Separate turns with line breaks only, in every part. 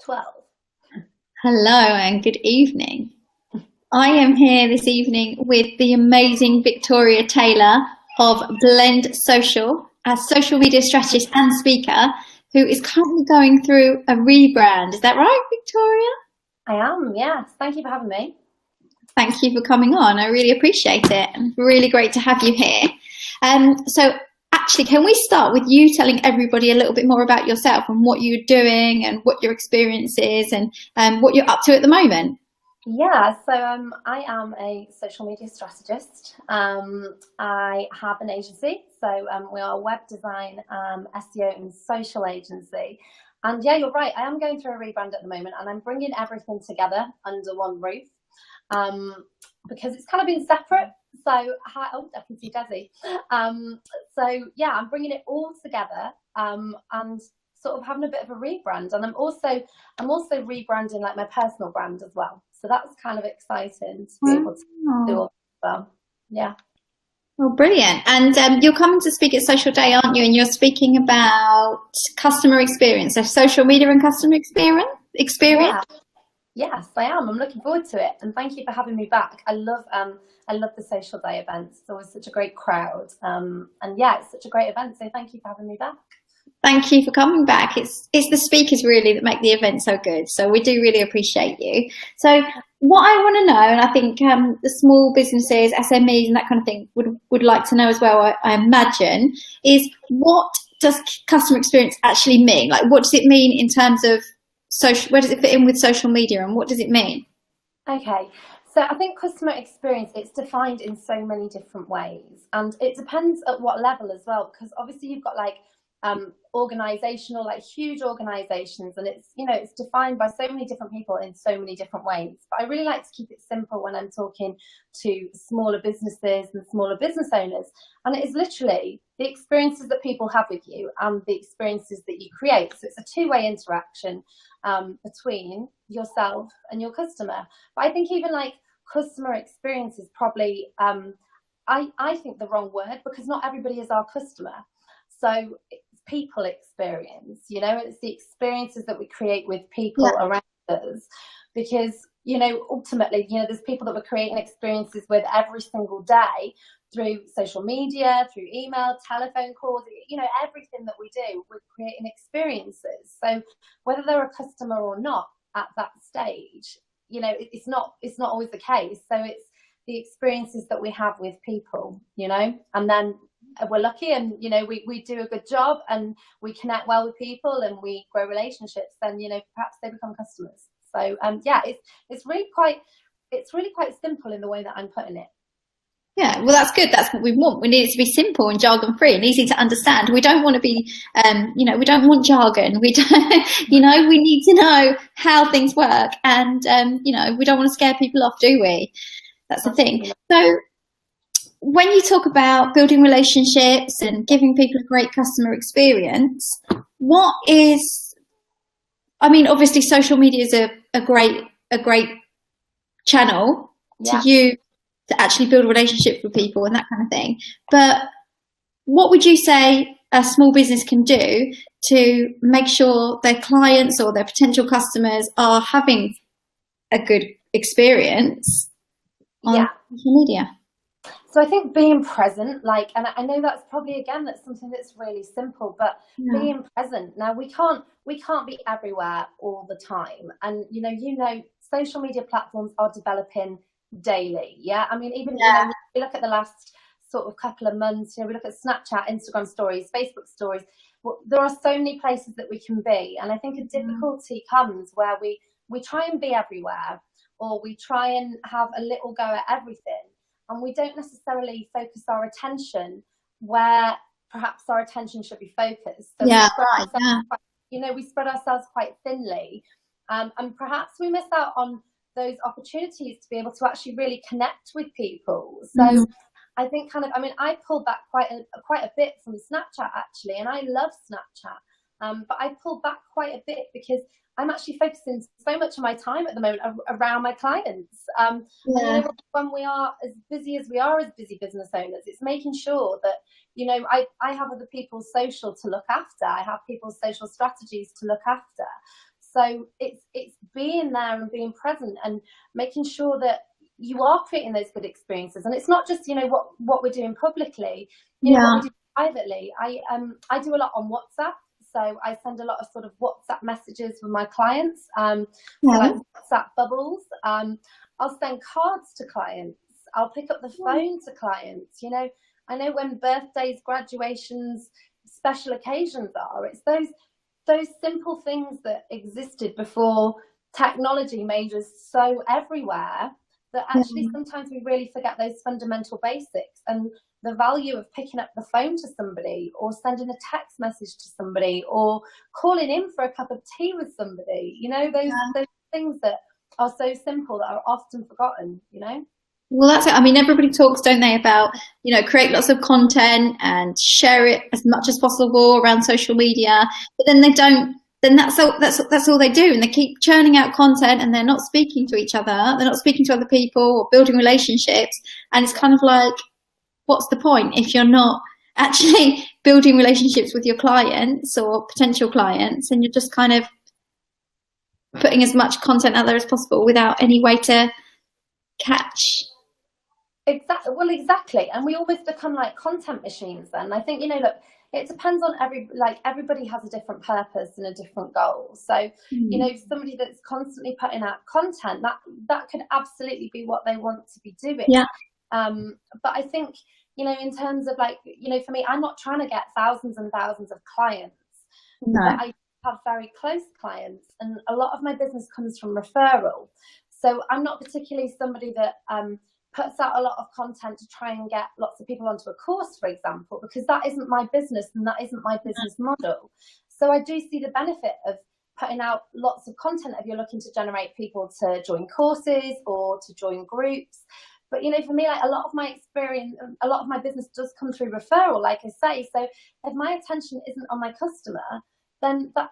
12.
Hello and good evening. I am here this evening with the amazing Victoria Taylor of Blend Social, a social media strategist and speaker who is currently going through a rebrand. Is that right, Victoria?
I am, yes. Thank you for having me.
Thank you for coming on. I really appreciate it. Really great to have you here. So actually, can we start with you telling everybody a little bit more about yourself and what you're doing and what your experience is and what you're up to at the moment?
Yeah, so I am a social media strategist. I have an agency, so we are a web design, SEO and social agency. And yeah, you're right, I am going through a rebrand at the moment and I'm bringing everything together under one roof because it's kind of been separate. So, oh, I can see Desi. So yeah, I'm bringing it all together and sort of having a bit of a rebrand. And I'm also rebranding like my personal brand as well. So that's kind of exciting to be able to do all that as well. Yeah.
Well, brilliant. And you're coming to speak at Social Day, aren't you? And you're speaking about customer experience, so social media and customer experience.
Yeah. Yes, I am. I'm looking forward to it. And thank you for having me back. I love the Social Day events. It's always such a great crowd. And yeah, it's such a great event. So thank you for having me back.
Thank you for coming back. It's the speakers really that make the event so good. So we do really appreciate you. So what I want to know, and I think the small businesses, SMEs and that kind of thing would like to know as well, I imagine, is what does customer experience actually mean? Like what does it mean in terms of social, where does it fit in with social media and what does it mean?
Okay. So I think customer experience, it's defined in so many different ways. And it depends at what level as well, because obviously you've got like organizational, like huge organizations, and it's defined by so many different people in so many different ways. But I really like to keep it simple when I'm talking to smaller businesses and smaller business owners, and it is literally the experiences that people have with you and the experiences that you create. So it's a two-way interaction between yourself and your customer. But I think even like customer experience is probably I think the wrong word, because not everybody is our customer. So people experience, it's the experiences that we create with people around us, because ultimately there's people that we're creating experiences with every single day through social media, through email, telephone calls, everything that we do, we're creating experiences. So whether they're a customer or not at that stage, it's not always the case. So it's the experiences that we have with people, and then we're lucky and we do a good job and we connect well with people and we grow relationships, then perhaps they become customers. So yeah, it's really quite simple in the way that I'm putting it.
Yeah, well, that's good. That's what we want. We need it to be simple and jargon free and easy to understand. We don't want to be, we don't want jargon. We don't, we need to know how things work, and we don't want to scare people off, do we? That's the thing. So when you talk about building relationships and giving people a great customer experience, obviously social media is a great channel to use to actually build relationships with people and that kind of thing. But what would you say a small business can do to make sure their clients or their potential customers are having a good experience on social media?
So I think being present, and I know that's probably, that's something that's really simple, but being present. Now we can't be everywhere all the time. And, social media platforms are developing daily. Yeah. I mean, even, we look at the last sort of couple of months, we look at Snapchat, Instagram stories, Facebook stories. Well, there are so many places that we can be. And I think a difficulty comes where we try and be everywhere, or we try and have a little go at everything. And we don't necessarily focus our attention where perhaps our attention should be focused. So we spread ourselves quite thinly, and perhaps we miss out on those opportunities to be able to actually really connect with people. So I think I pulled back quite a bit from Snapchat actually, and I love Snapchat, but I pulled back quite a bit because I'm actually focusing so much of my time at the moment around my clients. And, when we are as busy as we are as busy business owners, it's making sure that, I have other people's social to look after. I have people's social strategies to look after. So it's being there and being present and making sure that you are creating those good experiences. And it's not just, you know, what we're doing publicly, you know, what we do privately. I do a lot on WhatsApp. So I send a lot of sort of WhatsApp messages with my clients, like WhatsApp bubbles. I'll send cards to clients. I'll pick up the phone to clients. You know, I know when birthdays, graduations, special occasions are. It's those simple things that existed before technology made us so everywhere that actually sometimes we really forget those fundamental basics and the value of picking up the phone to somebody or sending a text message to somebody or calling in for a cup of tea with somebody. You know, those things that are so simple that are often forgotten, you know?
Well, that's it. I mean, everybody talks, don't they, about, you know, create lots of content and share it as much as possible around social media, but then they don't. Then that's all they do, and they keep churning out content, and they're not speaking to each other. They're not speaking to other people or building relationships, and it's kind of like, what's the point if you're not actually building relationships with your clients or potential clients, and you're just kind of putting as much content out there as possible without any way to catch.
Exactly. And we almost become like content machines then. I think, you know, look, it depends on everybody has a different purpose and a different goal. So, you know, somebody that's constantly putting out content, that could absolutely be what they want to be doing.
Yeah.
But I think, you know, in terms of like, you know, for me, I'm not trying to get thousands and thousands of clients.
No.
But I have very close clients, and a lot of my business comes from referral. So I'm not particularly somebody that puts out a lot of content to try and get lots of people onto a course, for example, because that isn't my business and that isn't my business model. So I do see the benefit of putting out lots of content if you're looking to generate people to join courses or to join groups. But, you know, for me, like a lot of my experience, a lot of my business does come through referral, like I say. So if my attention isn't on my customer, then that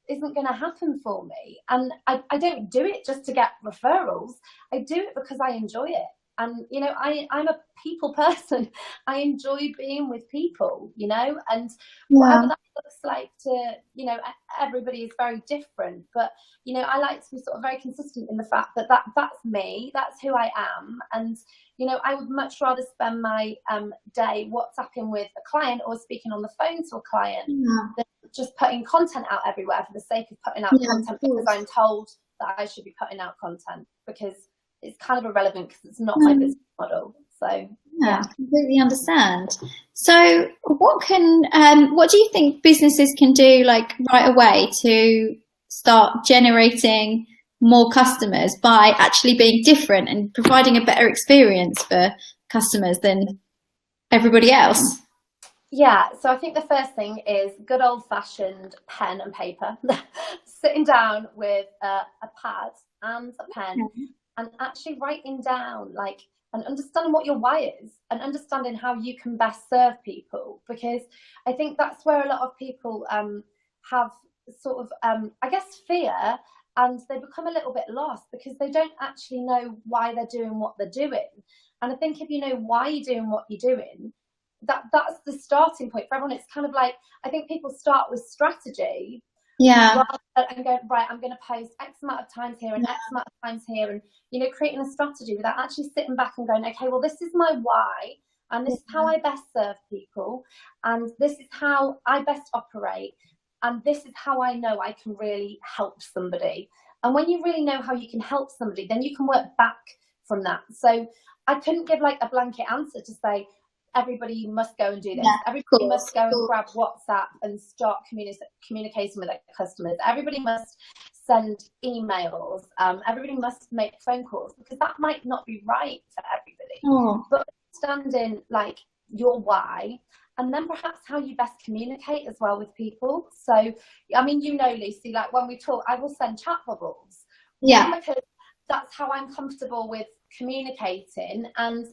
isn't going to happen for me. And I don't do it just to get referrals. I do it because I enjoy it. And, you know, I'm a people person. I enjoy being with people, you know, and whatever that looks like to, you know, everybody is very different. But, you know, I like to be sort of very consistent in the fact that that's me, that's who I am. And, you know, I would much rather spend my day WhatsApping with a client or speaking on the phone to a client than just putting content out everywhere for the sake of putting out content because I'm told that I should be putting out content, because it's kind of irrelevant because it's not my business model. So
yeah, completely understand. So what do you think businesses can do like right away to start generating more customers by actually being different and providing a better experience for customers than everybody else?
Yeah, so I think the first thing is good old-fashioned pen and paper. Sitting down with a pad and a pen and actually writing down and understanding what your why is and understanding how you can best serve people, because I think that's where a lot of people have sort of I guess fear, and they become a little bit lost because they don't actually know why they're doing what they're doing. And I think if you know why you're doing what you're doing, that's the starting point for everyone. It's kind of like, I think people start with strategy, and go, right, I'm going to post X amount of times here and X amount of times here, and, you know, creating a strategy without actually sitting back and going, okay, well, this is my why, and this is how I best serve people, and this is how I best operate, and this is how I know I can really help somebody. And when you really know how you can help somebody, then you can work back from that. So I couldn't give like a blanket answer to say everybody must go and do this. Everybody must go and grab WhatsApp and start communicating with their customers. Everybody must send emails. Everybody must make phone calls, because that might not be right for everybody. But understanding like your why, and then perhaps how you best communicate as well with people. So, I mean, you know, Lucy, like when we talk, I will send chat bubbles. Because that's how I'm comfortable with communicating. And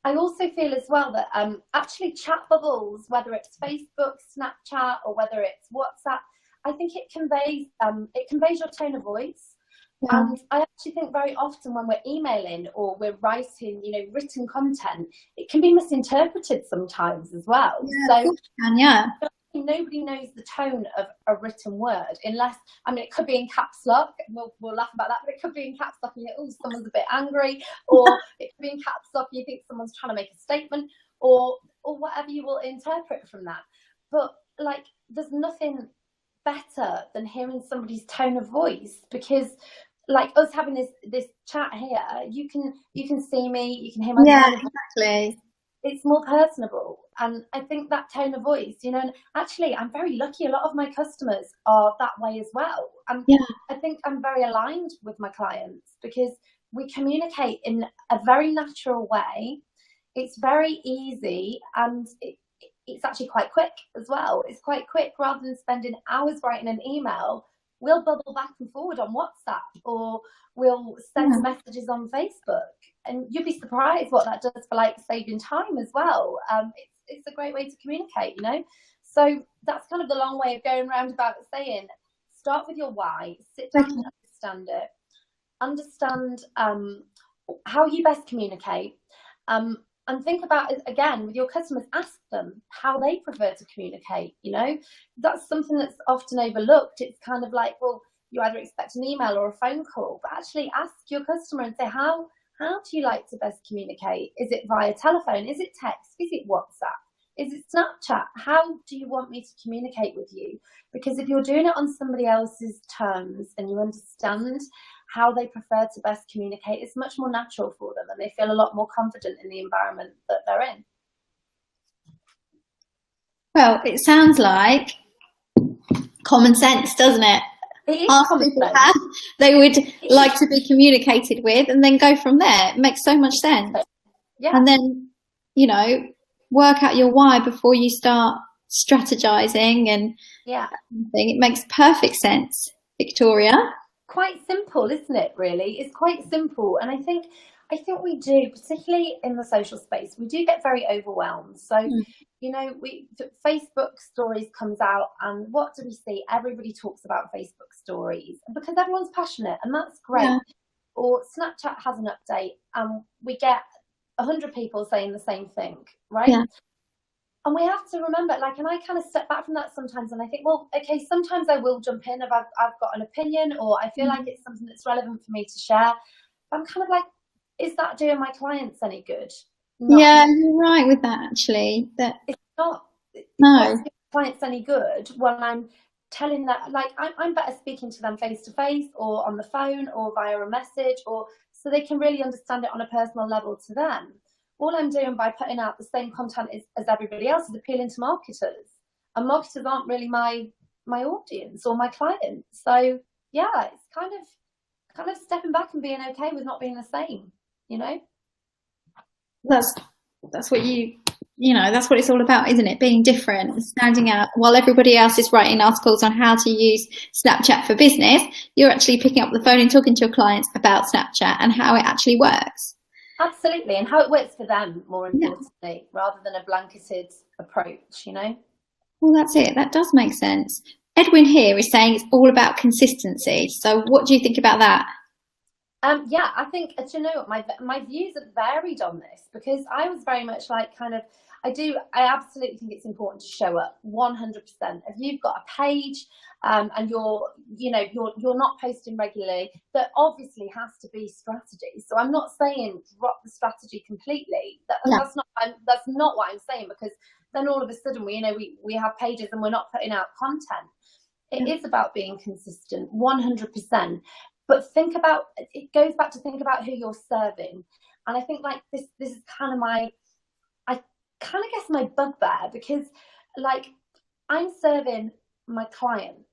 I also feel as well that actually chat bubbles, whether it's Facebook, Snapchat, or whether it's WhatsApp, I think it conveys your tone of voice. And I actually think very often when we're emailing or we're writing, you know, written content, it can be misinterpreted sometimes as well. nobody knows the tone of a written word unless, I mean, it could be in caps lock. We'll laugh about that, but it could be in caps lock and you think, oh, someone's a bit angry, or it could be in caps lock and you think someone's trying to make a statement, or whatever you will interpret from that. But like, there's nothing better than hearing somebody's tone of voice, because like us having this chat here, you can see me, you can hear my tone of voice.
Exactly.
It's more personable, and I think that tone of voice, you know, and actually I'm very lucky, a lot of my customers are that way as well, and I think I'm very aligned with my clients because we communicate in a very natural way. It's very easy, and it's actually quite quick as well. It's quite quick. Rather than spending hours writing an email, we'll bubble back and forward on WhatsApp, or we'll send messages on Facebook. And you'd be surprised what that does for like saving time as well. It's a great way to communicate, you know. So that's kind of the long way of going round about saying, start with your why, sit down and understand how you best communicate. And think about it again with your customers. Ask them how they prefer to communicate. You know, that's something that's often overlooked. It's kind of like, well, you either expect an email or a phone call, but actually ask your customer and say, how do you like to best communicate? Is it via telephone? Is it text? Is it WhatsApp? Is it Snapchat? How do you want me to communicate with you? Because if you're doing it on somebody else's terms and you understand how they prefer to best communicate, it's much more natural for them, and they feel a lot more confident in the environment that they're in.
Well, it sounds like common sense, doesn't it?
It is common sense.
They would like to be communicated with, and then go from there. It makes so much sense.
Yeah.
And then, you know, work out your why before you start strategizing and it makes perfect sense, Victoria.
Quite simple, isn't it? Really, it's quite simple, and I think we do, particularly in the social space, we do get very overwhelmed. So, you know, Facebook stories comes out, and what do we see? Everybody talks about Facebook stories because everyone's passionate, and that's great. Yeah. Or Snapchat has an update, and we get 100 people saying the same thing, right? Yeah. And we have to remember, like, and I kind of step back from that sometimes, and I think, well, okay, sometimes I will jump in if I've got an opinion, or I feel like it's something that's relevant for me to share. But I'm kind of like, is that doing my clients any good?
Yeah, you're right with that, actually. That
it's not.
No.
Doing clients any good when I'm telling that, like, I'm better speaking to them face to face, or on the phone, or via a message, or so they can really understand it on a personal level to them. All I'm doing by putting out the same content as everybody else is appealing to marketers, and marketers aren't really my audience or my clients. So yeah, it's kind of stepping back and being okay with not being the same, you know.
That's what that's what it's all about, isn't it? Being different, standing out. While everybody else is writing articles on how to use Snapchat for business, you're actually picking up the phone and talking to your clients about Snapchat and how it actually works.
Absolutely, and how it works for them, more importantly, rather than a blanketed approach, you know?
Well, that's it. That does make sense. Edwin here is saying it's all about consistency. So what do you think about that?
Yeah, I think, do you know what, my views have varied on this, because I was very much like I absolutely think it's important to show up 100%. If you've got a page and you're not posting regularly, there obviously has to be strategy. So I'm not saying drop the strategy completely. That's not what I'm saying, because then all of a sudden we have pages and we're not putting out content. It is about being consistent, 100%. But it goes back to think about who you're serving. And I think like this is kind of my bugbear, because like I'm serving my clients,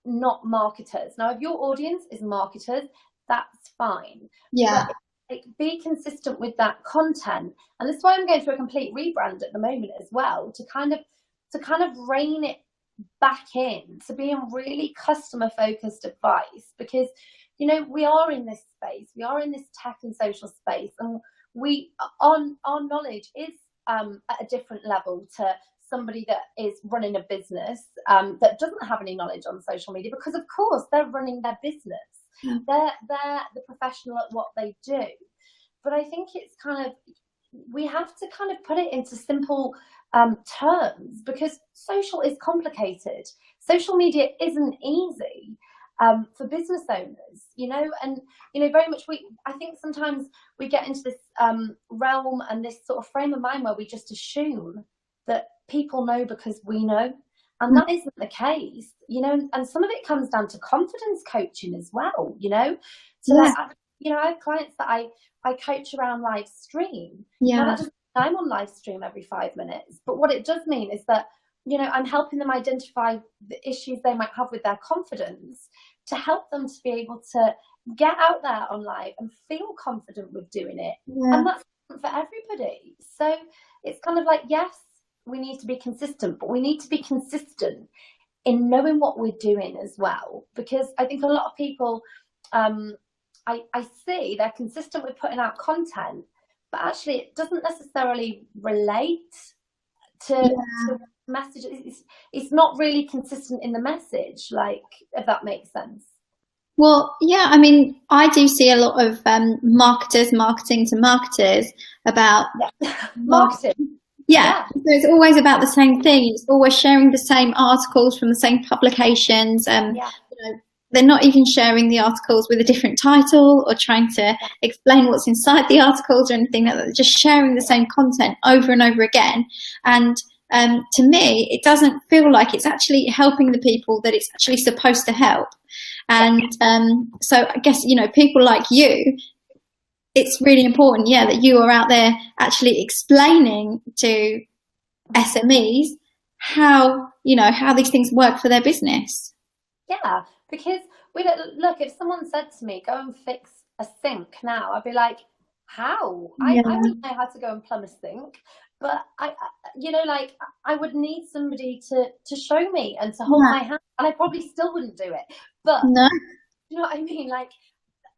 not marketers. Now, if your audience is marketers, that's fine.
Yeah.
But be consistent with that content. And that's why I'm going through a complete rebrand at the moment as well, to kind of rein it back in to being really customer focused advice, because we are in this space, we are in this tech and social space, and our knowledge is at a different level to somebody that is running a business that doesn't have any knowledge on social media, because of course they're running their business. They're the professional at what they do. But I think it's kind of, we have to kind of put it into simple terms, because social is complicated. Social media isn't easy for business owners, you know, and, you know, very much I think sometimes we get into this realm and this sort of frame of mind where we just assume that people know because we know. And that isn't the case, you know, and some of it comes down to confidence coaching as well, you know. So
Yeah.
you know, I have clients that I coach around live stream.
Yeah.
Now, that doesn't mean I'm on live stream every 5 minutes, but what it does mean is that, you know, I'm helping them identify the issues they might have with their confidence, to help them to be able to get out there on live and feel confident with doing it.
Yeah.
And that's for everybody. So it's kind of like, yes, we need to be consistent, but we need to be consistent in knowing what we're doing as well. Because I think a lot of people, I see they're consistent with putting out content, but actually it doesn't necessarily relate to messages. It's not really consistent in the message, like, if that makes sense.
Well, yeah, I mean, I do see a lot of marketers marketing to marketers about
marketing.
Yeah. So it's always about the same thing. It's always sharing the same articles from the same publications. You know, they're not even sharing the articles with a different title or trying to explain what's inside the articles or anything like that. They're just sharing the same content over and over again. And to me, it doesn't feel like it's actually helping the people that it's actually supposed to help. And so I guess, you know, people like you, it's really important, that you are out there actually explaining to SMEs how, you know, how these things work for their business.
Yeah, because look, if someone said to me, go and fix a sink now, I'd be like, how? I wouldn't know how to go and plumb a sink, but you know, like, I would need somebody to show me and to hold my hand, and I probably still wouldn't do it. But you know what I mean? Like,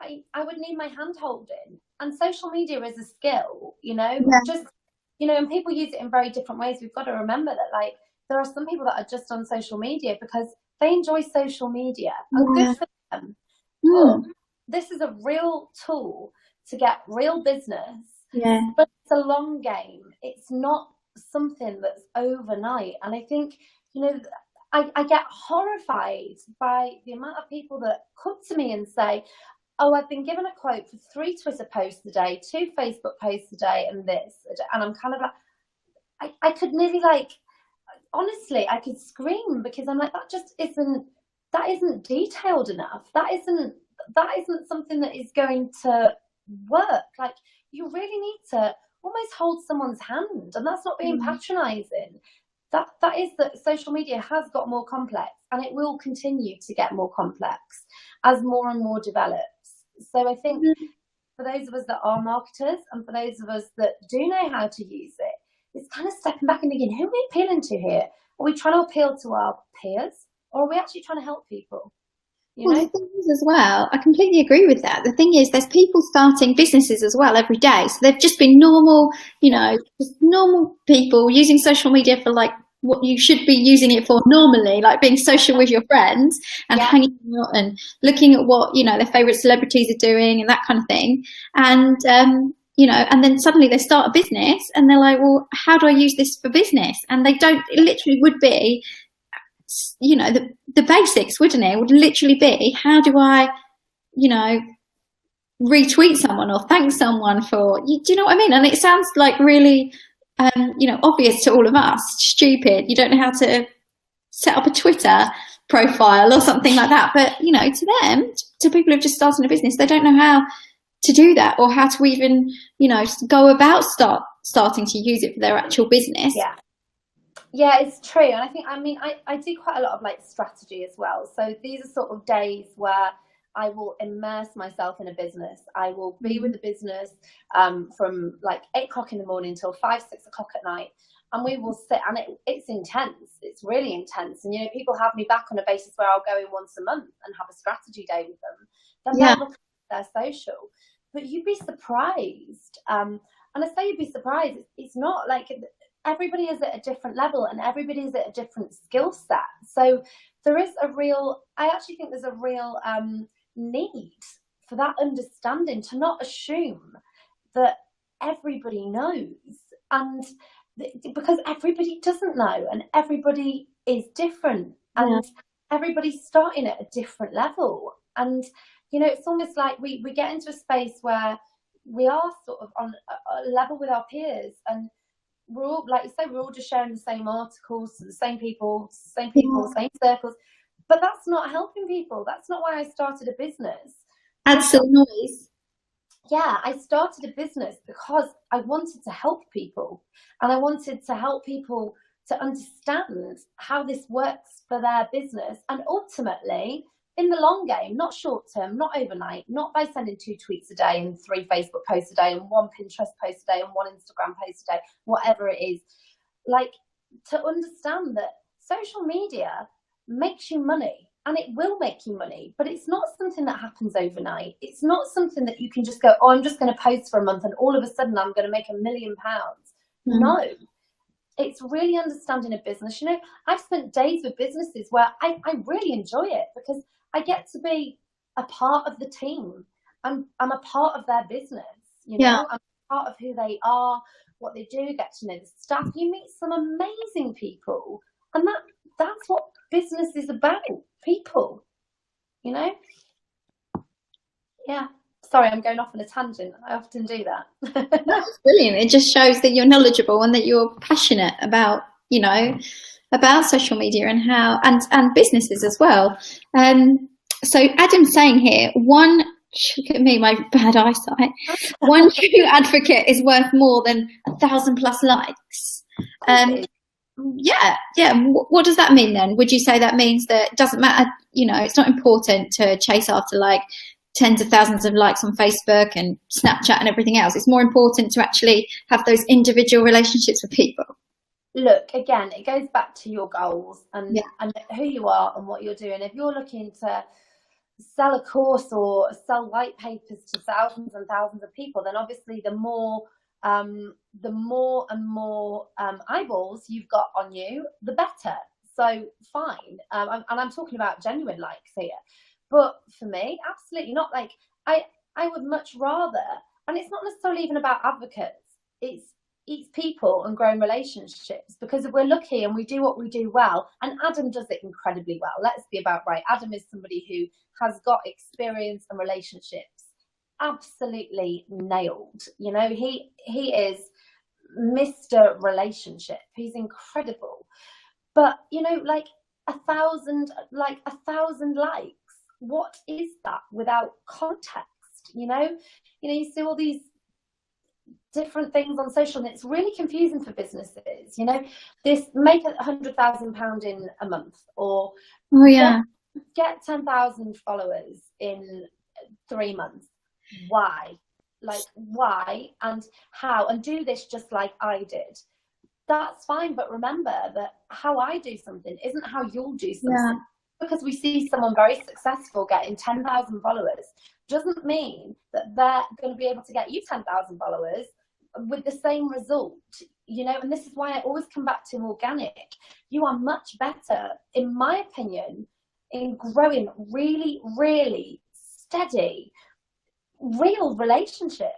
I would need my hand holding, and social media is a skill, you know, just, you know, and people use it in very different ways. We've got to remember that, like, there are some people that are just on social media because they enjoy social media, and good for them. But this is a real tool to get real business, but it's a long game. It's not something that's overnight. And I think, you know, I get horrified by the amount of people that come to me and say, oh, I've been given a quote for 3 Twitter posts a day, 2 Facebook posts a day, and this. And I'm kind of like, I could nearly, like, honestly, I could scream, because I'm like, that isn't detailed enough. That isn't something that is going to work. Like, you really need to almost hold someone's hand, and that's not being patronizing. That is that social media has got more complex, and it will continue to get more complex as more and more develops. So I think for those of us that are marketers, and for those of us that do know how to use it, it's kind of stepping back and thinking, who are we appealing to here? Are we trying to appeal to our peers, or are we actually trying to help people? You know?
The thing is as well, I completely agree with that. The thing is, there's people starting businesses as well every day. So they've just been normal, you know, just normal people using social media for, like, what you should be using it for normally, like being social with your friends and hanging out and looking at what, you know, their favorite celebrities are doing and that kind of thing. And, you know, and then suddenly they start a business and they're like, well, how do I use this for business? And they don't, it literally would be, you know, the basics, wouldn't it? It would literally be, how do I, you know, retweet someone or thank someone for, do you know what I mean? And it sounds like really, you know, obvious to all of us, stupid. You don't know how to set up a Twitter profile or something like that. But, you know, to them, to people who've just started a business, they don't know how to do that, or how to even, you know, go about starting to use it for their actual business.
Yeah, it's true. And I think, I mean, I do quite a lot of, like, strategy as well. So these are sort of days where I will immerse myself in a business. I will be with the business from like 8 o'clock in the morning till 5, 6 o'clock at night. And we will sit, and it's intense. It's really intense. And, you know, people have me back on a basis where I'll go in once a month and have a strategy day with them. Then they'll look at their social. But you'd be surprised. And I say you'd be surprised. It's not like, everybody is at a different level, and everybody is at a different skill set. So there is I actually think there's a real need for that understanding, to not assume that everybody knows, and because everybody doesn't know, and everybody is different, and everybody's starting at a different level. And you know, it's almost like we get into a space where we are sort of on a level with our peers, and we're all, like you say, we're all just sharing the same articles to the same people, same circles. But that's not helping people. That's not why I started a business.
Add some noise.
Yeah, I started a business because I wanted to help people, and I wanted to help people to understand how this works for their business, and ultimately in the long game, not short term, not overnight, not by sending 2 tweets a day and 3 Facebook posts a day and 1 Pinterest post a day and 1 Instagram post a day, whatever it is, like, to understand that social media makes you money, and it will make you money, but it's not something that happens overnight. It's not something that you can just go, oh, I'm just going to post for a month and all of a sudden I'm going to make £1 million. No, it's really understanding a business. You know, I've spent days with businesses where I really enjoy it because I get to be a part of the team. I'm a part of their business, you know, I'm a part of who they are, what they do, get to know the staff. You meet some amazing people, and that's what business is about, people, you know? Yeah. Sorry, I'm going off on a tangent. I often do that.
That's brilliant. It just shows that you're knowledgeable and that you're passionate about, you know, about social media and how, and businesses as well. So Adam's saying here, look at me, my bad eyesight. One true advocate is worth more than 1,000+ likes. Yeah. What does that mean then? Would you say that means that it doesn't matter, you know, it's not important to chase after like tens of thousands of likes on Facebook and Snapchat and everything else? It's more important to actually have those individual relationships with people.
Look, again, it goes back to your goals and who you are and what you're doing. If you're looking to sell a course or sell white papers to thousands and thousands of people, then obviously the more and more eyeballs you've got on you, the better. So fine. And I'm talking about genuine likes here. But for me, absolutely not. Like, I would much rather, and it's not necessarily even about advocates, it's people and growing relationships, because if we're lucky and we do what we do well, and Adam does it incredibly well, let's be about right. Adam is somebody who has got experience and relationships absolutely nailed. You know, he is Mr. Relationship. He's incredible. But, you know, like 1,000 likes, what is that without context? You know, you see all these different things on social, and it's really confusing for businesses. You know, this make £100,000 in a month, or get 10,000 followers in 3 months. Why? Like, why and how? And do this just like I did. That's fine, but remember that how I do something isn't how you'll do something. Because we see someone very successful getting 10,000 followers doesn't mean that they're going to be able to get you 10,000 followers with the same result, you know. And this is why I always come back to organic. You are much better, in my opinion, in growing really, really steady, real relationships,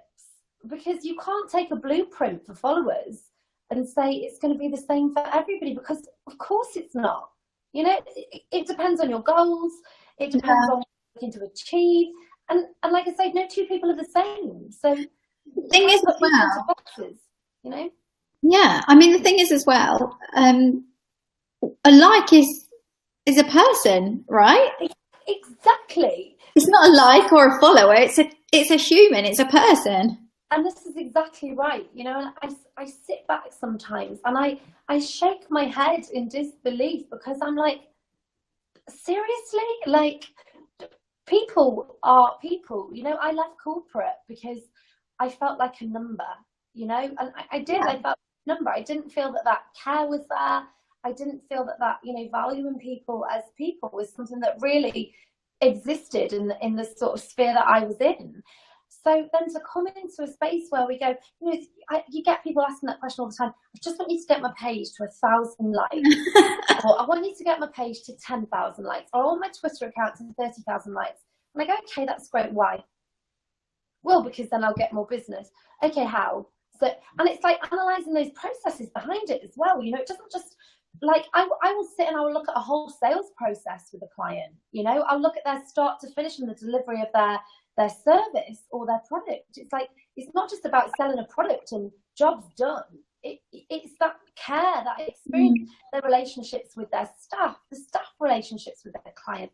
because you can't take a blueprint for followers and say it's going to be the same for everybody, because of course it's not. You know, it depends on your goals. It depends on what you're looking to achieve. And like I say, no 2 people are the same. So
the thing is as well,
boxes, you know?
Yeah, I mean, the thing is as well, a like is a person, right?
Exactly.
It's not a like or a follower. It's a human. It's a person.
And this is exactly right. You know, and I sit back sometimes and I shake my head in disbelief, because I'm like, seriously? Like, people are people. You know, I left corporate because I felt like a number, you know, and I did. I felt like a number. I didn't feel that care was there. I didn't feel that, you know, valuing people as people was something that really existed in the sort of sphere that I was in. So then to come into a space where we go, you know, you get people asking that question all the time. I just want you to get my page to 1,000 likes, or I want you to get my page to 10,000 likes, or I want my Twitter account to 30,000 likes. And I go, okay, that's great. Why? Well, because then I'll get more business. Okay, how? So, and it's like analysing those processes behind it as well. You know, it doesn't just, like, I will sit and I will look at a whole sales process with a client. You know, I'll look at their start to finish and the delivery of their service or their product. It's like, it's not just about selling a product and jobs done. It's that care, that experience, their relationships with their staff, the staff relationships with their client.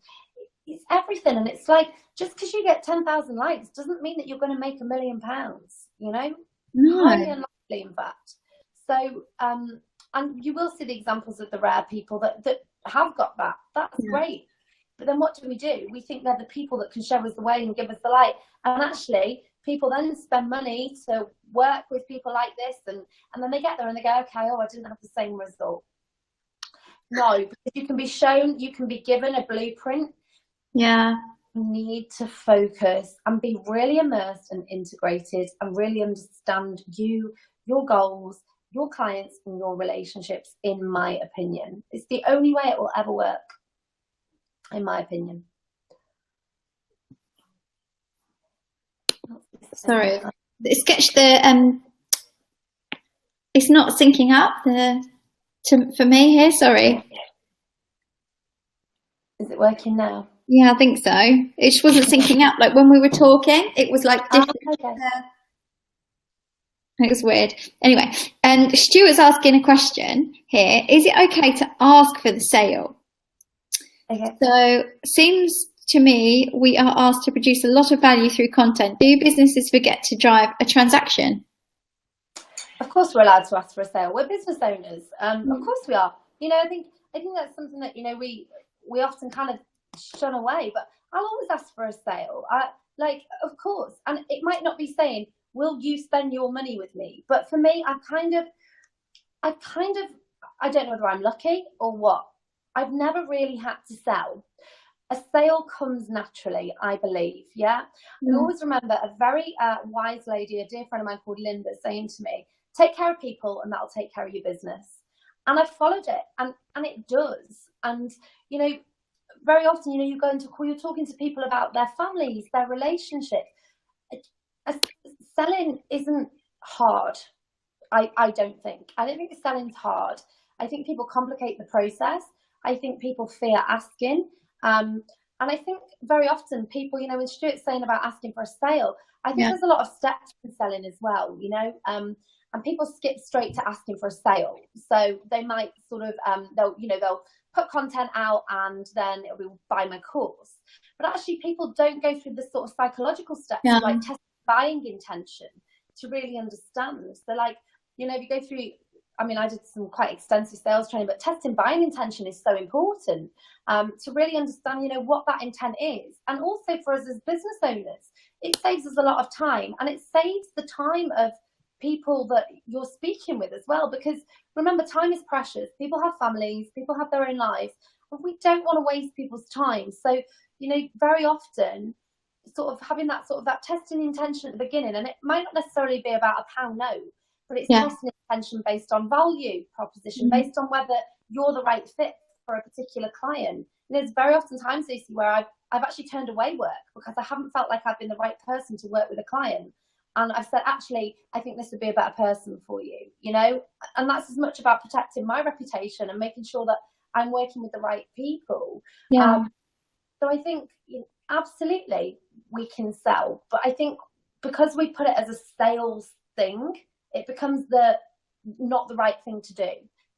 It's everything. And it's like, just because you get 10,000 likes doesn't mean that you're going to make £1 million, you know?
No.
Highly unlikely, in fact. So, and you will see the examples of the rare people that have got that. That's great. But then what do? We think they're the people that can show us the way and give us the light. And actually, people then spend money to work with people like this, and then they get there and they go, okay, I didn't have the same result. No, because you can be shown, you can be given a blueprint.
Yeah.
You need to focus and be really immersed and integrated and really understand your goals, your clients, and your relationships, in my opinion. It's the only way it will ever work, in my opinion.
Sorry, the sketch, it's not syncing up for me here. Sorry.
Is it working now?
Yeah, I think so. It just wasn't syncing up. Like when we were talking, it was like different.
Okay.
It was weird. Anyway, and Stuart's asking a question here. Is it okay to ask for the sale?
Okay.
So, seems to me we are asked to produce a lot of value through content. Do businesses forget to drive a transaction?
Of course we're allowed to ask for a sale. We're business owners. Of course we are. You know, I think that's something that, you know, we often kind of shun away, but I'll always ask for a sale. Of course. And it might not be saying, will you spend your money with me? But for me, I don't know whether I'm lucky or what. I've never really had to sell. A sale comes naturally, I believe. Yeah. I always remember a very wise lady, a dear friend of mine called Linda, saying to me, take care of people and that'll take care of your business. And I followed it, and it does. And, you know, very often, you know, you go into a call, you're talking to people about their families, their relationship. Selling isn't hard. I don't think selling's hard. I think people complicate the process. I think people fear asking. And I think very often people, you know, when Stuart's saying about asking for a sale, I think there's a lot of steps in selling as well, you know, and people skip straight to asking for a sale. So they might sort of, they'll put content out and then it'll be buy my course. But actually people don't go through the sort of psychological steps like testing buying intention to really understand. So like, you know, if you go through, I mean, I did some quite extensive sales training, but testing buying intention is so important to really understand, you know, what that intent is. And also for us as business owners, it saves us a lot of time, and it saves the time of people that you're speaking with as well. Because remember, time is precious. People have families, people have their own lives, and we don't want to waste people's time. So, you know, very often sort of having that testing intention at the beginning, and it might not necessarily be about a pound note, but it's testing intention based on value proposition, based on whether you're the right fit for a particular client. And there's very often times, Lucy, where I've actually turned away work because I haven't felt like I've been the right person to work with a client. And I've said, actually, I think this would be a better person for you, you know? And that's as much about protecting my reputation and making sure that I'm working with the right people.
Yeah.
So I think, you know, absolutely we can sell. But I think because we put it as a sales thing, it becomes not the right thing to do.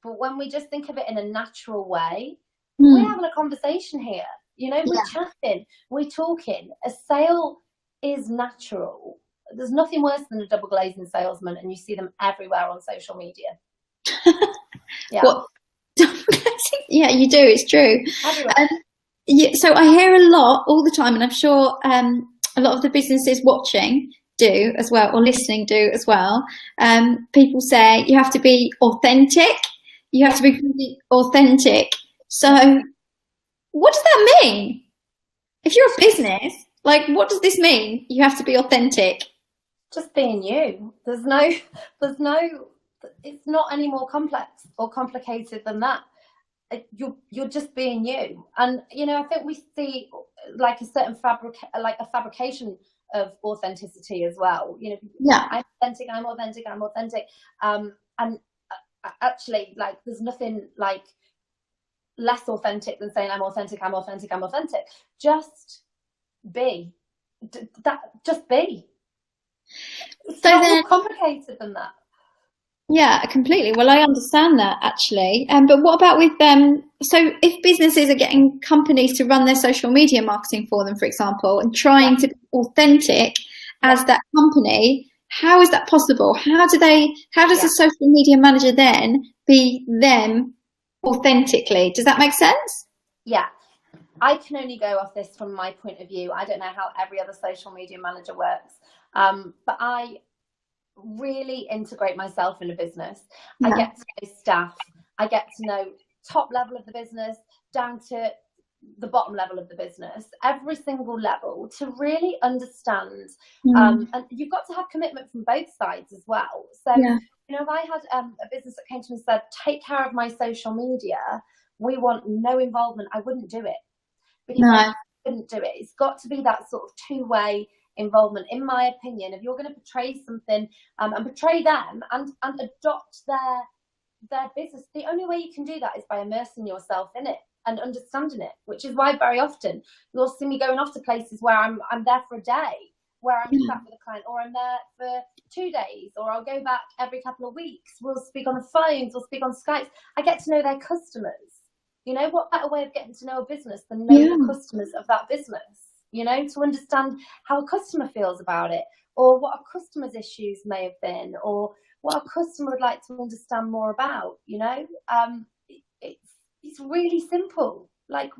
But when we just think of it in a natural way, we're having a conversation here. You know, we're chatting, we're talking. A sale is natural. There's nothing worse than a double glazing salesman, and you see them everywhere on social media. Yeah.
What? Yeah, you do. It's true.
Everywhere.
So I hear a lot all the time, and I'm sure a lot of the businesses watching do as well, or listening do as well. People say you have to be authentic. You have to be really authentic. So what does that mean? If you're a business, like, what does this mean? You have to be authentic.
Just being you. There's no, it's not any more complex or complicated than that. you're just being you. And you know, I think we see like a certain fabrication of authenticity as well. You know,
Yeah.
I'm authentic. And actually, like, there's nothing like less authentic than saying I'm authentic. Just be just be. It's not more complicated than that.
Yeah, completely. Well, I understand that actually. But what about with so if businesses are getting companies to run their social media marketing for them, for example, and trying to be authentic as that company, how is that possible? How does a social media manager then be them authentically? Does that make sense?
Yeah. I can only go off this from my point of view. I don't know how every other social media manager works. But I really integrate myself in a business. I get to know staff. I get to know top level of the business down to the bottom level of the business, every single level, to really understand. And you've got to have commitment from both sides as well. So, you know, if I had a business that came to me and said, take care of my social media, we want no involvement, I wouldn't do it. Because I couldn't do it. It's got to be that sort of two-way involvement, in my opinion. If you're going to portray something and portray them and adopt their business, the only way you can do that is by immersing yourself in it and understanding it, which is why very often you'll see me going off to places where I'm there for a day, where I'm sat with a client, or I'm there for 2 days, or I'll go back every couple of weeks. We'll speak on the phones, we'll speak on Skype. I get to know their customers. You know, what better way of getting to know a business than know the customers of that business, you know, to understand how a customer feels about it, or what a customer's issues may have been, or what a customer would like to understand more about, you know. It's really simple. Like,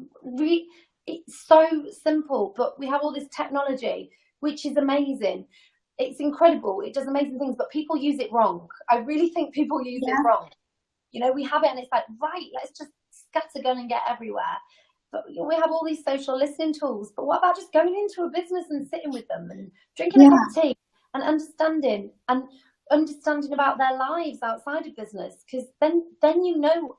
it's so simple, but we have all this technology, which is amazing. It's incredible. It does amazing things, but people use it wrong. I really think people use it wrong. You know, we have it and it's like, right, let's just scattergun and get everywhere. But we have all these social listening tools. But what about just going into a business and sitting with them and drinking a cup of tea and understanding about their lives outside of business? Because then you know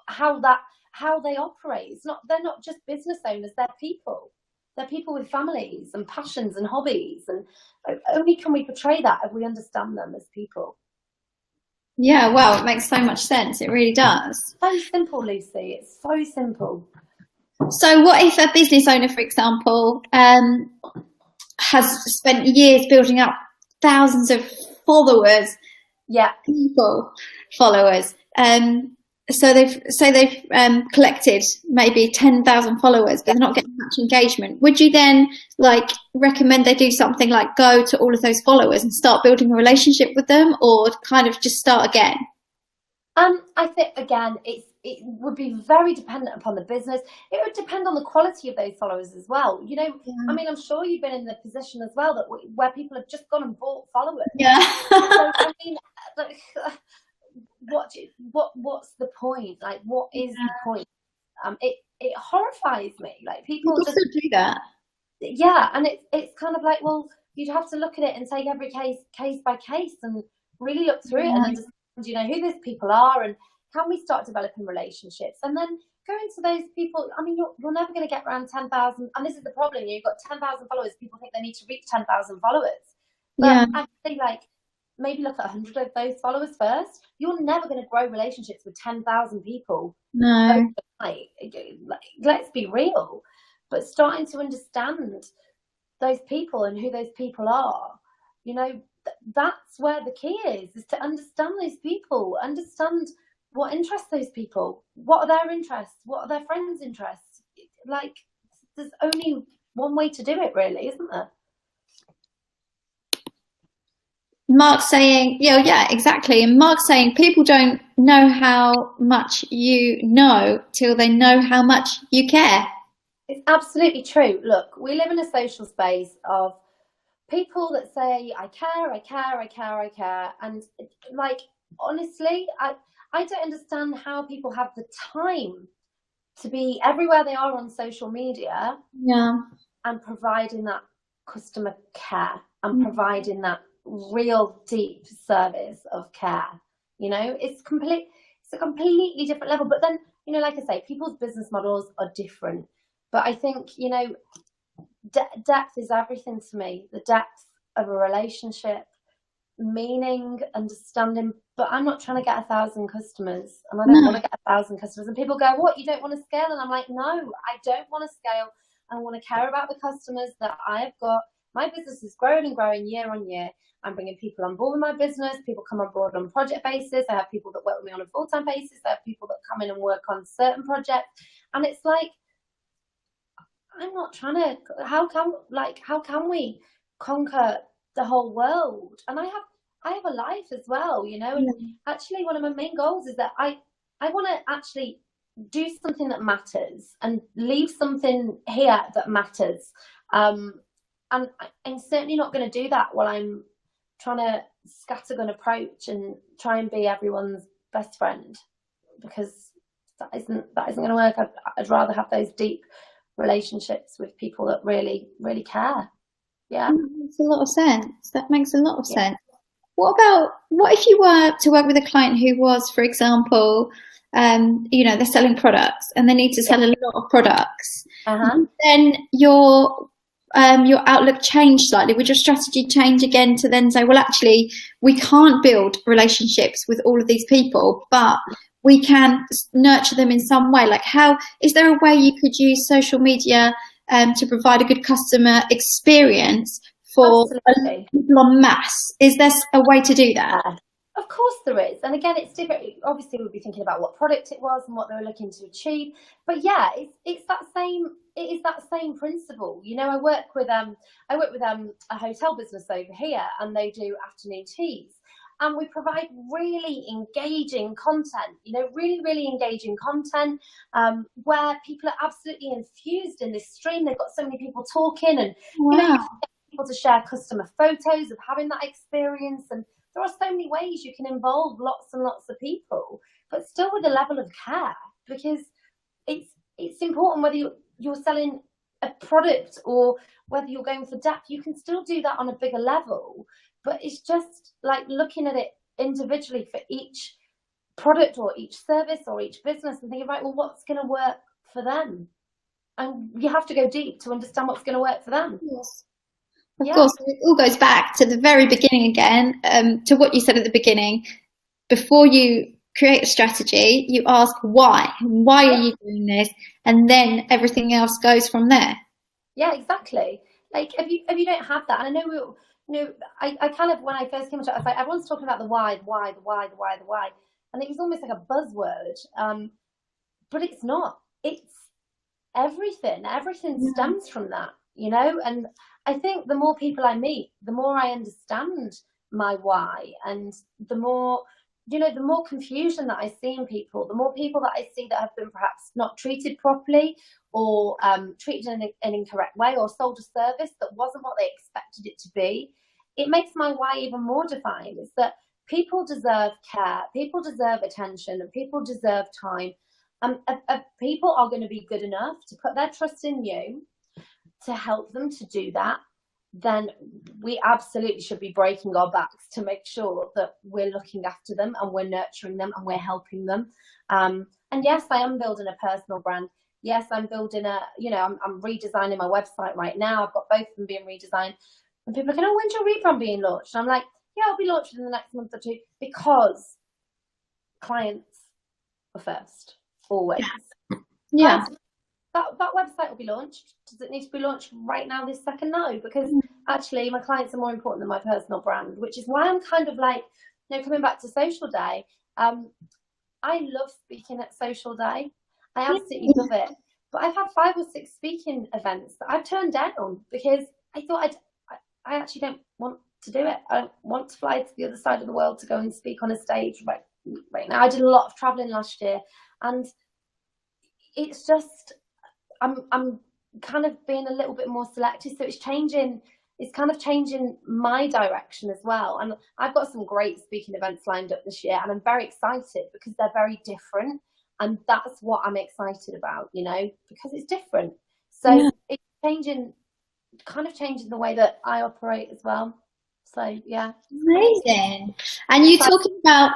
how they operate. They're not just business owners, they're people. They're people with families and passions and hobbies, and only can we portray that if we understand them as people.
Yeah, well, it makes so much sense. It really does.
So simple, Lucy. It's so simple.
So what if a business owner, for example, has spent years building up thousands of followers? Followers. So they've collected maybe 10,000 followers, but they're not getting much engagement. Would you then like recommend they do something like go to all of those followers and start building a relationship with them, or kind of just start again?
I think again, it would be very dependent upon the business. It would depend on the quality of those followers as well. You know, I mean, I'm sure you've been in the position as well where people have just gone and bought followers.
Yeah.
So, I mean, like, what's the point? Like, what is the point? It horrifies me. Like, people just
do that.
Yeah, and it's kind of like, well, you'd have to look at it and take every case by case and really look through it and understand, you know, who those people are and can we start developing relationships, and then go into those people. I mean, you're never going to get around 10,000, and this is the problem. You've got 10,000 followers. People think they need to reach 10,000 followers, but I think like maybe look at 100 of those followers first. You're never going to grow relationships with 10,000 people.
No.
Like, let's be real. But starting to understand those people and who those people are, you know, that's where the key is to understand those people, understand what interests those people, what are their interests, what are their friends' interests. Like, there's only one way to do it, really, isn't there?
Mark's saying, yeah, exactly. And Mark's saying people don't know how much you know till they know how much you care.
It's absolutely true. Look, we live in a social space of people that say, I care. And like, honestly, I don't understand how people have the time to be everywhere they are on social media.
Yeah.
And providing that customer care and providing that real deep service of care. You know, it's a completely different level. But then, you know, like I say, people's business models are different, but I think, you know, depth is everything to me. The depth of a relationship, meaning, understanding. But I'm not trying to get 1,000 customers, and I don't want to get 1,000 customers. And people go, "What? You don't want to scale?" And I'm like, "No, I don't want to scale. I want to care about the customers that I've got. My business is growing and growing year on year. I'm bringing people on board with my business. People come on board on a project basis. I have people that work with me on a full-time basis. I have people that come in and work on certain projects, and it's like, I'm not trying to. How can we conquer the whole world? And I have a life as well, you know. And actually, one of my main goals is that I want to actually do something that matters and leave something here that matters. And I'm certainly not going to do that while I'm trying to scattergun approach and try and be everyone's best friend, because that isn't going to work. I'd rather have those deep relationships with people that really, really care. Yeah.
That makes a lot of sense. That makes a lot of sense. What if you were to work with a client who was, for example, you know, they're selling products and they need to sell a lot of products. Then your outlook change slightly. Would your strategy change again to then say, well, actually, we can't build relationships with all of these people, but we can nurture them in some way? Like, is there a way you could use social media to provide a good customer experience for people en masse? Is there a way to do that?
Of course there is. And again, it's different. Obviously, we'll be thinking about what product it was and what they were looking to achieve. But yeah, it is that same principle. You know, I work with a hotel business over here, and they do afternoon teas. And we provide really engaging content, you know, really, really engaging content, where people are absolutely infused in this stream. They've got so many people talking, and you know, you can get people to share customer photos of having that experience. And there are so many ways you can involve lots and lots of people, but still with a level of care, because it's important whether you're selling a product or whether you're going for depth. You can still do that on a bigger level, but it's just like looking at it individually for each product or each service or each business and thinking, right, well, what's going to work for them? And you have to go deep to understand what's going to work for them.
Yes. Of course, it all goes back to the very beginning again, to what you said at the beginning. Before you create a strategy, you ask why. Why are you doing this? And then everything else goes from there.
Yeah, exactly. Like if you don't have that, and I know I kind of, when I first came into it, I was like, everyone's talking about the why, and it was almost like a buzzword. But it's not. It's everything. Everything stems from that, you know. And I think the more people I meet, the more I understand my why, and the more, you know, the more confusion that I see in people, the more people that I see that have been perhaps not treated properly, or treated in an incorrect way, or sold a service that wasn't what they expected it to be. It makes my why even more defined. It's that people deserve care, people deserve attention, and people deserve time. If people are going to be good enough to put their trust in you to help them to do that, then we absolutely should be breaking our backs to make sure that we're looking after them and we're nurturing them and we're helping them. And yes, I am building a personal brand. Yes, I'm building I'm redesigning my website right now. I've got both of them being redesigned. And people are going, oh, when's your rebrand being launched? And I'm like, yeah, I'll be launched in the next month or two, because clients are first, always.
Yeah.
That website will be launched. Does it need to be launched right now this second? No, because actually my clients are more important than my personal brand, which is why I'm kind of like, you know, coming back to Social Day. I love speaking at Social Day. I absolutely love it. But I've had 5 or 6 speaking events that I've turned down because I thought I actually don't want to do it. I don't want to fly to the other side of the world to go and speak on a stage right now. I did a lot of traveling last year, and it's just, I'm kind of being a little bit more selective. So it's kind of changing my direction as well. And I've got some great speaking events lined up this year, and I'm very excited because they're very different. And that's what I'm excited about, you know, because it's different. So it's changing the way that I operate as well. So yeah.
Amazing. And you talking about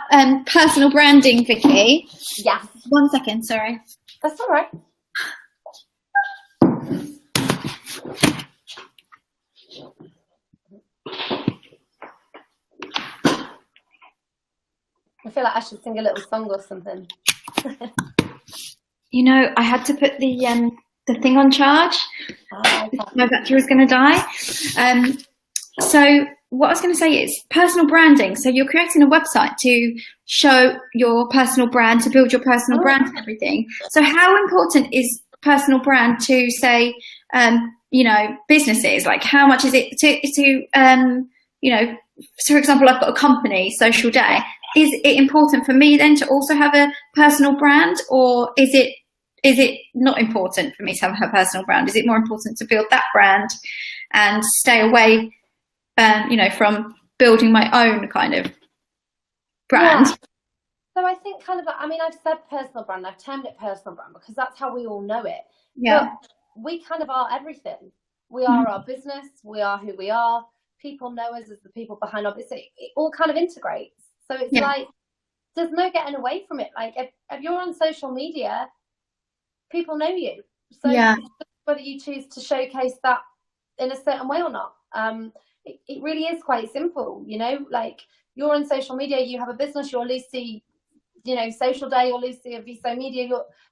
personal branding, Vicky?
Yeah.
1 second, sorry.
That's all right. I feel like I should sing a little song or something.
You know, I had to put the thing on charge. My battery was going to die. So what I was going to say is personal branding. So you're creating a website to show your personal brand, to build your personal brand and everything. So how important is personal brand to, say, you know, businesses? Like, how much is it to you know, so for example, I've got a company, Social Day. Is it important for me then to also have a personal brand, or is it not important for me to have a personal brand? Is it more important to build that brand and stay away, you know, from building my own kind of brand?
Yeah. So I think kind of, I mean, I've said personal brand, I've termed it personal brand because that's how we all know it.
Yeah.
But we kind of are everything. We are our business. We are who we are. People know us as the people behind our business. It all kind of integrates. So it's like, there's no getting away from it. Like if you're on social media, people know you. So whether you choose to showcase that in a certain way or not, it really is quite simple, you know. Like, you're on social media, you have a business, you're Lucy, you know, Social Day, you're Lucy of Viso Media,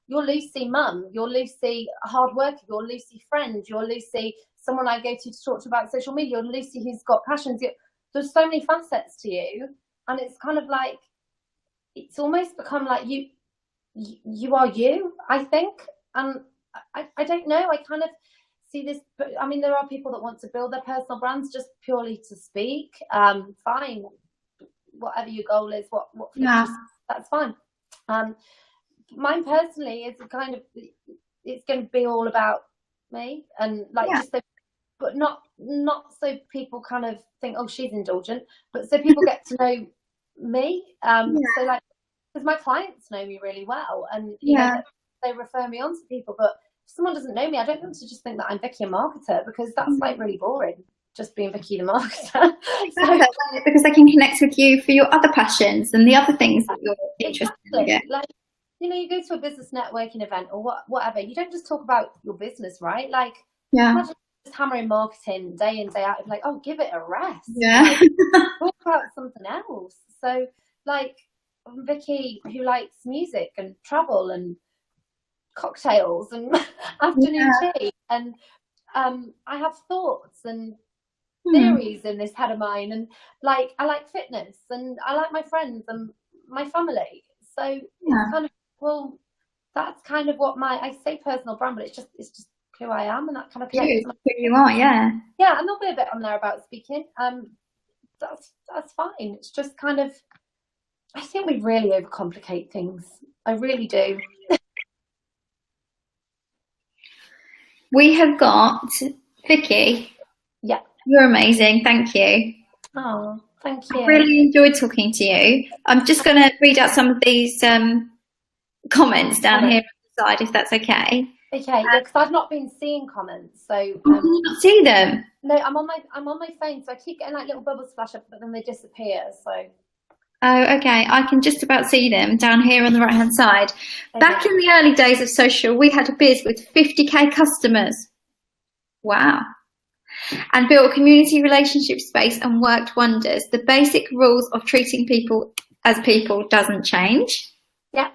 you're Lucy mum, you're Lucy hard worker, you're Lucy friend, you're Lucy someone I go to talk to about social media, you're Lucy who's got passions. There's so many facets to you, and it's kind of like, it's almost become like you are you, I think. And I don't know, I kind of see this, but I mean, there are people that want to build their personal brands just purely to speak. Fine, whatever your goal is, what that's fine. Mine personally is kind of, it's going to be all about me, and like just so, but not so people kind of think, oh, she's indulgent, but so people get to know me. So like, because my clients know me really well, and you know, they refer me on to people. But if someone doesn't know me, I don't want to just think that I'm Vicky a marketer, because that's like really boring, just being Vicky the marketer.
Because they can connect with you for your other passions and the other things that you're interested in.
Like, you know, you go to a business networking event or whatever, you don't just talk about your business, right? Like, imagine just hammering marketing day in, day out. Like, oh, give it a rest. Like, talk about something else. So like, Vicky, who likes music and travel and cocktails and afternoon tea, and I have thoughts and theories in this head of mine, and like, I like fitness, and I like my friends and my family. So it's kind of, well, that's kind of what I say personal brand, but it's just who I am, and that kind of connects.
Who you are, yeah,
and there'll be a bit on there about speaking. That's fine. It's just kind of, I think we really overcomplicate things. I really do.
We have got Vicky.
Yeah.
You're amazing. Thank you.
Oh, thank you.
I really enjoyed talking to you. I'm just going to read out some of these comments down here on the side, if that's okay.
Okay, because I've not been seeing comments, so
can you not see them?
No, I'm on my phone, so I keep getting like little bubbles flash up, but then they disappear. So.
Oh, okay. I can just about see them down here on the right hand side. Okay. Back in the early days of social, we had a biz with 50k customers. Wow. And built a community relationship space and worked wonders. The basic rules of treating people as people doesn't change. Yeah.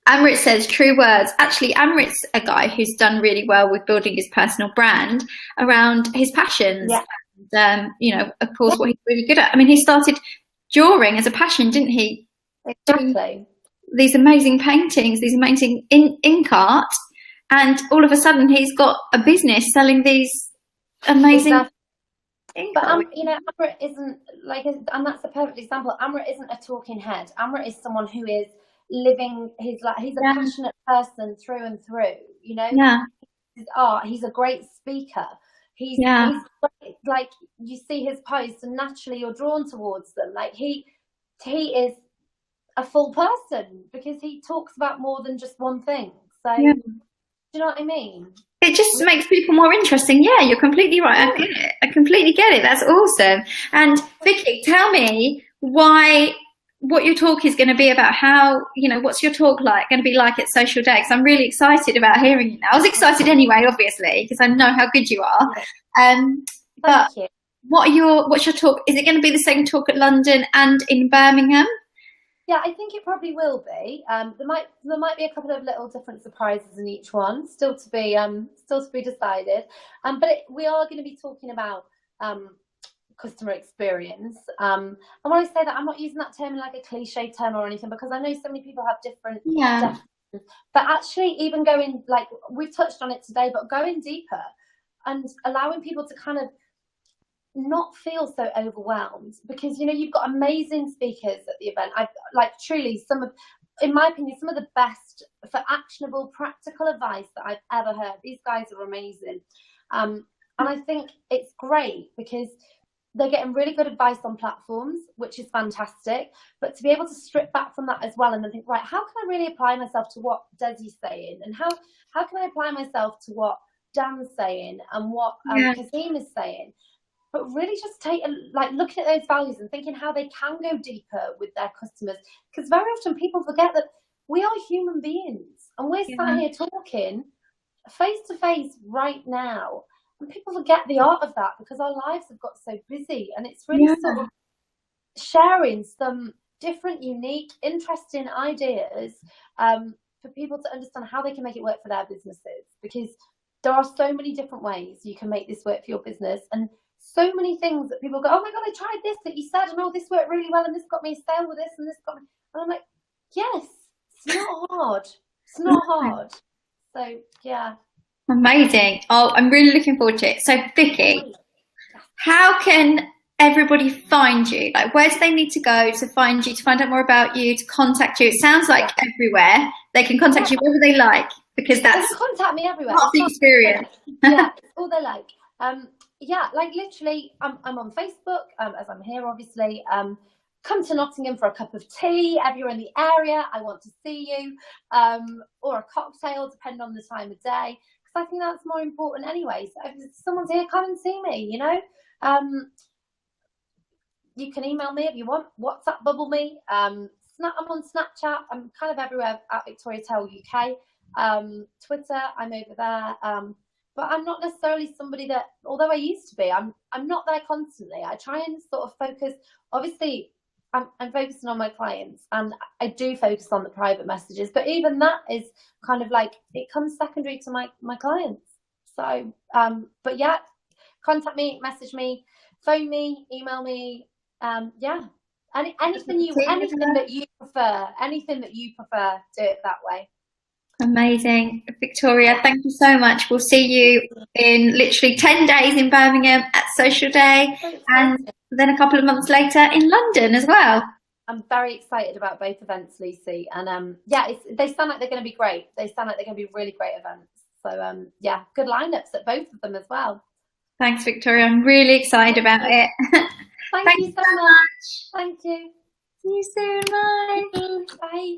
Amrit says true words. Actually, Amrit's a guy who's done really well with building his personal brand around his passions. Yeah. And, you know, of course, what he's really good at. I mean, he started drawing as a passion, didn't he?
Exactly.
These amazing paintings, these amazing ink art, and all of a sudden he's got a business selling these amazing.
Exactly. But you know, Amrit isn't like, and that's a perfect example. Amrit isn't a talking head. Amrit is someone who is living his life. He's a passionate person through and through. You know, his art. He's a great speaker. He's like, you see his posts and naturally you're drawn towards them. Like he is a full person because he talks about more than just one thing. So do you know what I mean?
It just makes people more interesting. Yeah, you're completely right. I get it. I completely get it. That's awesome. And Vicky, tell me what your talk is going to be about. How, what's your talk going to be like at Social Day? Because I'm really excited about hearing it now. I was excited anyway, obviously, because I know how good you are. But
Thank you.
What's your talk? Is it going to be the same talk at London and in Birmingham?
Yeah, I think it probably will be. There might be a couple of little different surprises in each one, still to be decided. But we are going to be talking about customer experience. And when I say that, I'm not using that term in like a cliche term or anything, because I know so many people have different definitions. But actually, even going, like we've touched on it today, but going deeper and allowing people to kind of not feel so overwhelmed, because you've got amazing speakers at the event. I like truly in my opinion, some of the best for actionable, practical advice that I've ever heard. These guys are amazing, and I think it's great because they're getting really good advice on platforms, which is fantastic. But to be able to strip back from that as well, and then think, right, how can I really apply myself to what Desi's saying, and how can I apply myself to what Dan's saying, and what Kazim is saying. But really just looking at those values and thinking how they can go deeper with their customers. Because very often people forget that we are human beings and we're sat here talking face to face right now. And people forget the art of that because our lives have got so busy. And it's really sort of sharing some different, unique, interesting ideas for people to understand how they can make it work for their businesses. Because there are so many different ways you can make this work for your business. And so many things that people go, oh my God, I tried this that you said, and this worked really well, and this got me a sale with this, and this got me. And I'm like, yes, it's not hard. It's not hard. So, yeah.
Amazing. Oh, I'm really looking forward to it. So, Vicky, how can everybody find you? Like, where do they need to go to find you, to find out more about you, to contact you? It sounds like everywhere. They can contact you wherever they like, because that's
they can contact me everywhere.
Part of the experience.
Yeah, all they like. Yeah, like literally, I'm on Facebook, as I'm here, obviously. Come to Nottingham for a cup of tea. If you're in the area, I want to see you. Or a cocktail, depending on the time of day. Because I think that's more important anyway. So if someone's here, come and see me, You can email me if you want. WhatsApp bubble me. I'm on Snapchat. I'm kind of everywhere at Victoria Tell UK. Twitter, I'm over there. But I'm not necessarily somebody that, although I used to be, I'm not there constantly. I try and sort of focus. Obviously, I'm focusing on my clients, and I do focus on the private messages. But even that is kind of like, it comes secondary to my clients. So, but yeah, contact me, message me, phone me, email me. Yeah, anything that you prefer, do it that way.
Amazing. Victoria, thank you so much. We'll see you in literally 10 days in Birmingham at Social Day, and then a couple of months later in London as well.
I'm very excited about both events, Lucy. And they sound like they're going to be great. They sound like they're going to be really great events. So yeah, good lineups at both of them as well.
Thanks, Victoria. I'm really excited about it.
Thank you so much. Thank you.
See you soon. Bye.
Bye.